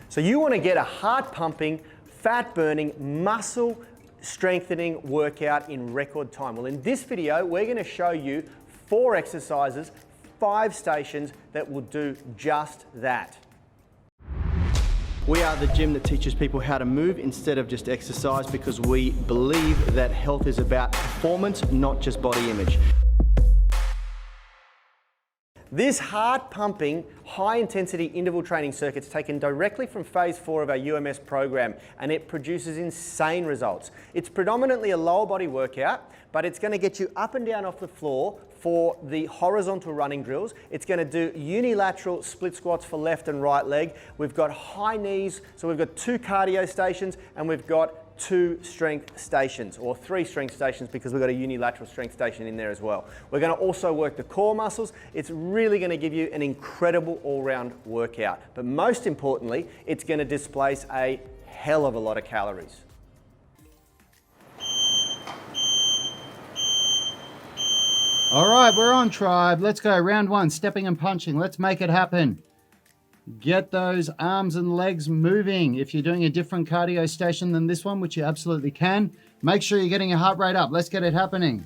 So you want to get a heart pumping, fat burning, muscle strengthening workout in record time. Well, in this video, we're going to show you 4 exercises, 5 stations that will do just that. We are the gym that teaches people how to move instead of just exercise, because we believe that health is about performance, not just body image. This heart-pumping, high-intensity interval training circuit is taken directly from phase 4 of our UMS program, and it produces insane results. It's predominantly a lower body workout, but it's going to get you up and down off the floor for the horizontal running drills. It's going to do unilateral split squats for left and right leg. We've got high knees, so we've got 2 cardio stations, and we've got 2 strength stations, or 3 strength stations, because we've got a unilateral strength station in there as well. We're going to also work the core muscles. It's really going to give you an incredible all-round workout. But most importantly, it's going to displace a hell of a lot of calories. All right, we're on, tribe. Let's go. Round 1, stepping and punching. Let's make it happen. Get those arms and legs moving. If you're doing a different cardio station than this one, which you absolutely can, make sure you're getting your heart rate up. Let's get it happening.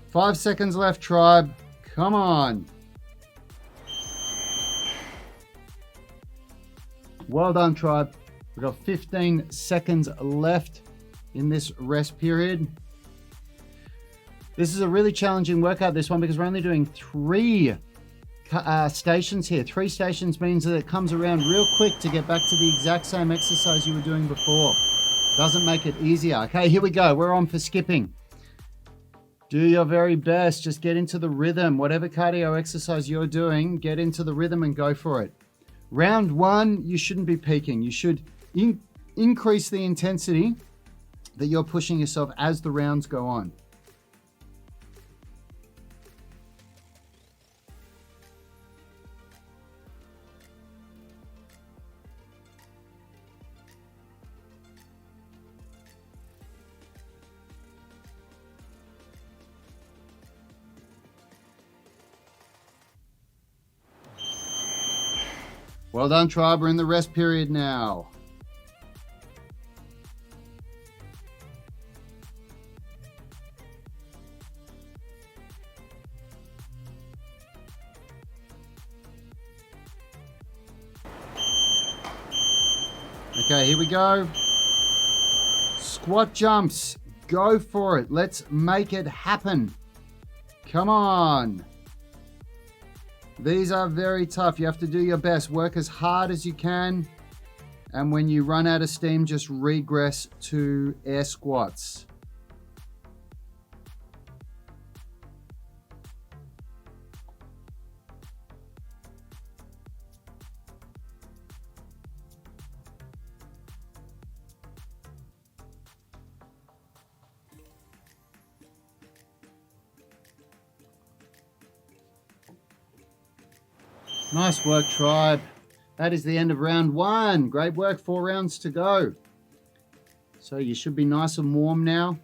Five seconds left, tribe. Come on. Well done, tribe. We've got 15 seconds left in this rest period. This is a really challenging workout, this one, because we're only doing 3 stations here. 3 stations means that it comes around real quick to get back to the exact same exercise you were doing before. Doesn't make it easier. Okay, here we go. We're on for skipping. Do your very best. Just get into the rhythm. Whatever cardio exercise you're doing, get into the rhythm and go for it. Round 1, you shouldn't be peaking. You should increase the intensity that you're pushing yourself as the rounds go on. Well done, tribe. We're in the rest period now. Okay, here we go. Squat jumps. Go for it. Let's make it happen. Come on. These are very tough. You have to do your best. Work as hard as you can. And when you run out of steam, just regress to air squats. Nice work, tribe. That is the end of round 1. Great work, 4 rounds to go. So you should be nice and warm now.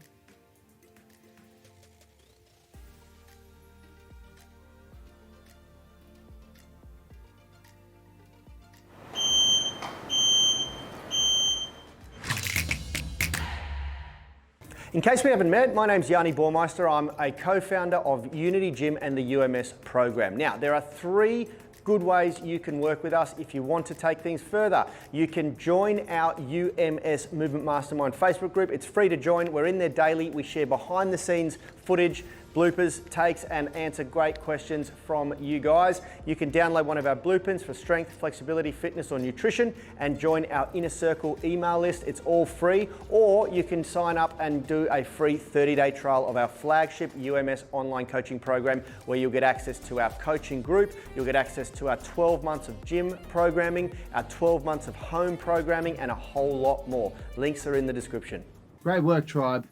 In case we haven't met, my name's Yanni Baumeister. I'm a co-founder of Unity Gym and the UMS program. Now, there are 3 good ways you can work with us if you want to take things further. You can join our UMS Movement Mastermind Facebook group. It's free to join. We're in there daily. We share behind the scenes footage, bloopers, takes, and answer great questions from you guys. You can download one of our blueprints for strength, flexibility, fitness, or nutrition and join our Inner Circle email list. It's all free. Or you can sign up and do a free 30-day trial of our flagship UMS online coaching program, where you'll get access to our coaching group, you'll get access to our 12 months of gym programming, our 12 months of home programming, and a whole lot more. Links are in the description. Great work, tribe.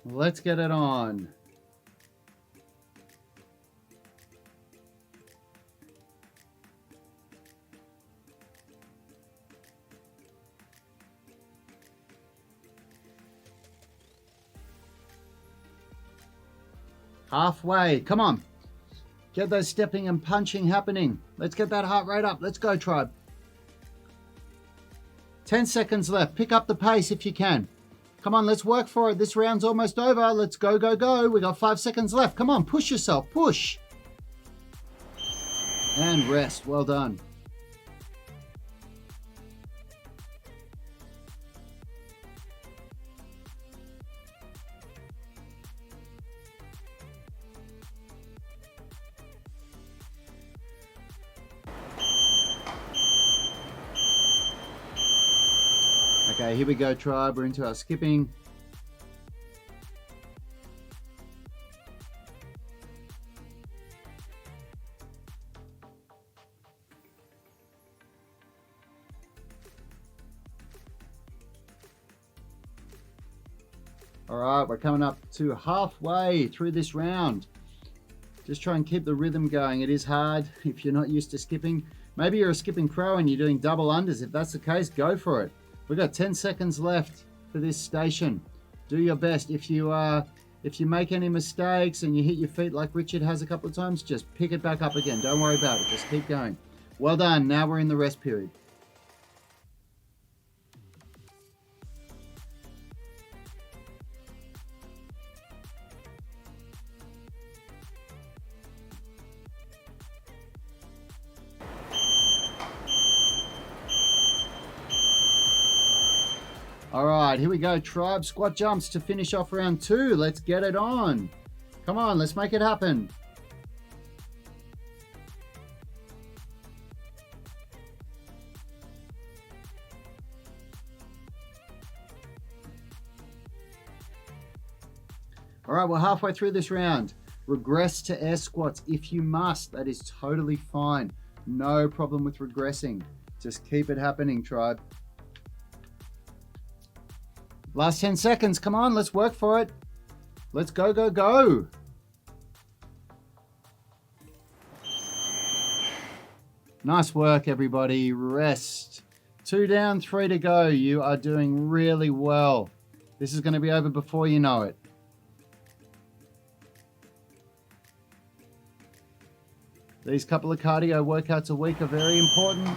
Let's get it on. Halfway. Come on. Get those stepping and punching happening. Let's get that heart rate up. Let's go, tribe. 10 seconds left. Pick up the pace if you can. Come on, let's work for it. This round's almost over. Let's go, go, go. We got 5 seconds left. Come on, push yourself. Push. And rest. Well done. Okay, here we go, tribe. We're into our skipping. All right, we're coming up to halfway through this round. Just try and keep the rhythm going. It is hard if you're not used to skipping. Maybe you're a skipping pro and you're doing double unders. If that's the case, go for it. We've got 10 seconds left for this station. Do your best. If you make any mistakes and you hit your feet like Richard has a couple of times, just pick it back up again. Don't worry about it. Just keep going. Well done. Now we're in the rest period. All right, here we go, tribe. Squat jumps to finish off round 2. Let's get it on. Come on, let's make it happen. All right, we're halfway through this round. Regress to air squats if you must. That is totally fine. No problem with regressing. Just keep it happening, tribe. Last 10 seconds. Come on, let's work for it. Let's go, go, go. Nice work, everybody. Rest. 2 down, 3 to go. You are doing really well. This is going to be over before you know it. These couple of cardio workouts a week are very important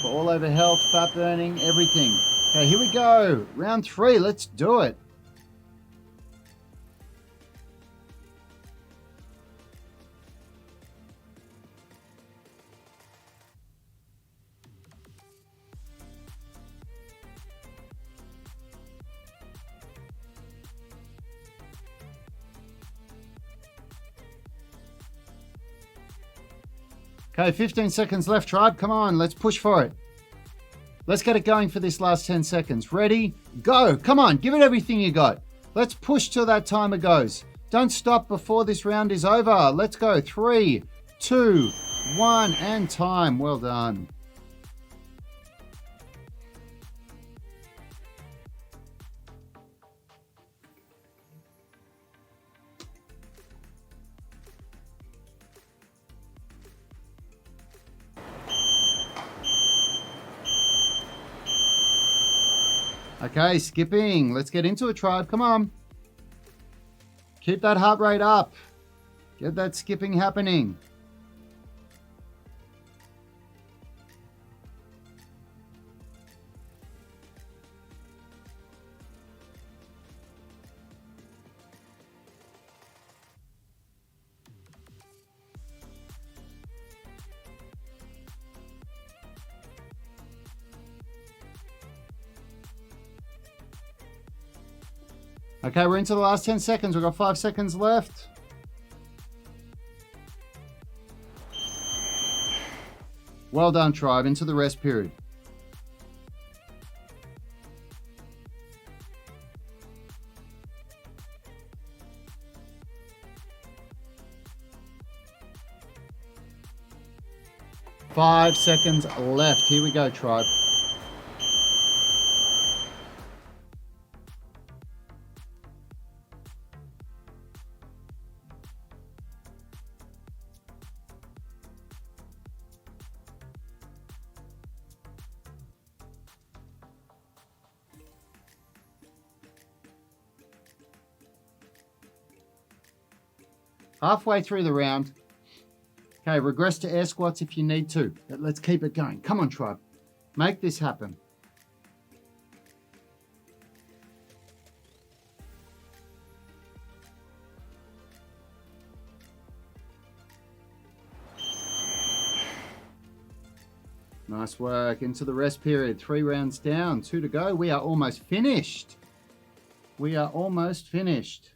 for all over health, fat burning, everything. Okay, here we go. Round 3. Let's do it. Okay, 15 seconds left, tribe. Come on, let's push for it. Let's get it going for this last 10 seconds. Ready? Go. Come on, give it everything you got. Let's push till that timer goes. Don't stop before this round is over. Let's go. 3, 2, 1, and time. Well done. Okay, skipping. Let's get into it, tribe. Come on. Keep that heart rate up. Get that skipping happening. Okay, we're into the last 10 seconds. We've got 5 seconds left. Well done, tribe. Into the rest period. Five seconds left. Here we go, tribe. Halfway through the round. Okay, regress to air squats if you need to. But let's keep it going. Come on, tribe. Make this happen. Nice work. Into the rest period. 3 rounds down. 2 to go. We are almost finished. We are almost finished.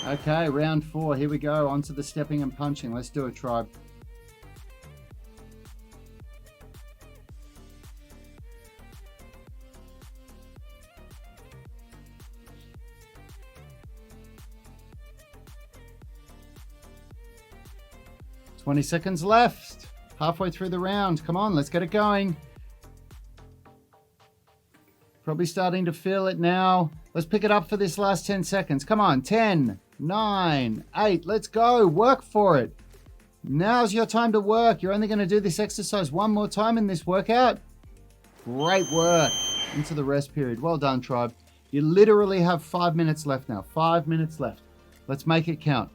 Okay, round 4. Here we go. Onto the stepping and punching. Let's do it, tribe. $20 seconds left. Halfway through the round. Come on, let's get it going. Probably starting to feel it now. Let's pick it up for this last 10 seconds. Come on, 10, 9, 8, let's go. Work for it. Now's your time to work. You're only going to do this exercise one more time in this workout. Great work. Into the rest period. Well done, tribe. You literally have 5 minutes left now. 5 minutes left. Let's make it count.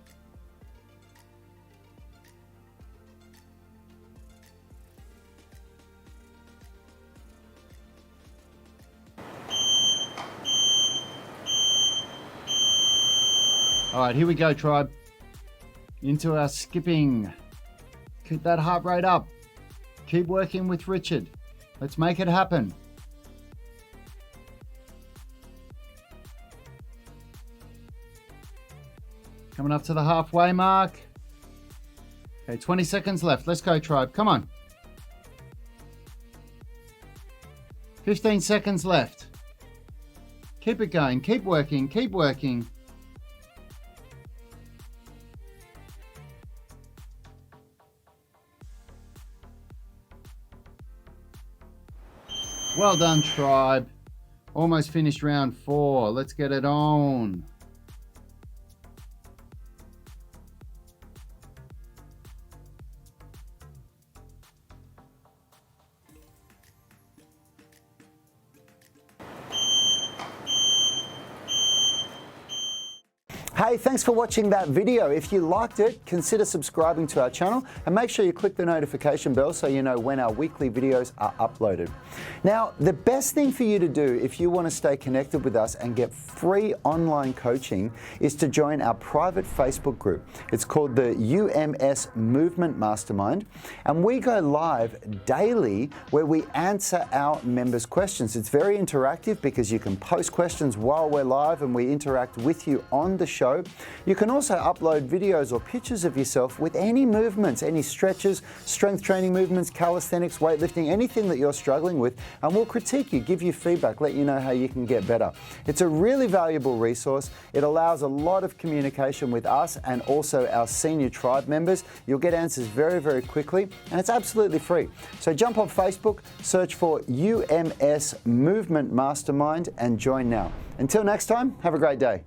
All right, here we go, tribe. Into our skipping. Keep that heart rate up. Keep working with Richard. Let's make it happen. Coming up to the halfway mark. Okay, 20 seconds left. Let's go, tribe. Come on. 15 seconds left. Keep it going. Keep working. Keep working. Well done, tribe. Almost finished round 4. Let's get it on. Hey, thanks for watching that video. If you liked it, consider subscribing to our channel and make sure you click the notification bell so you know when our weekly videos are uploaded. Now, the best thing for you to do if you want to stay connected with us and get free online coaching is to join our private Facebook group. It's called the UMS Movement Mastermind, and we go live daily where we answer our members' questions. It's very interactive because you can post questions while we're live and we interact with you on the show. You can also upload videos or pictures of yourself with any movements, any stretches, strength training movements, calisthenics, weightlifting, anything that you're struggling with, and we'll critique you, give you feedback, let you know how you can get better. It's a really valuable resource. It allows a lot of communication with us and also our senior tribe members. You'll get answers very, very quickly, and it's absolutely free. So jump on Facebook, search for UMS Movement Mastermind and join now. Until next time, have a great day.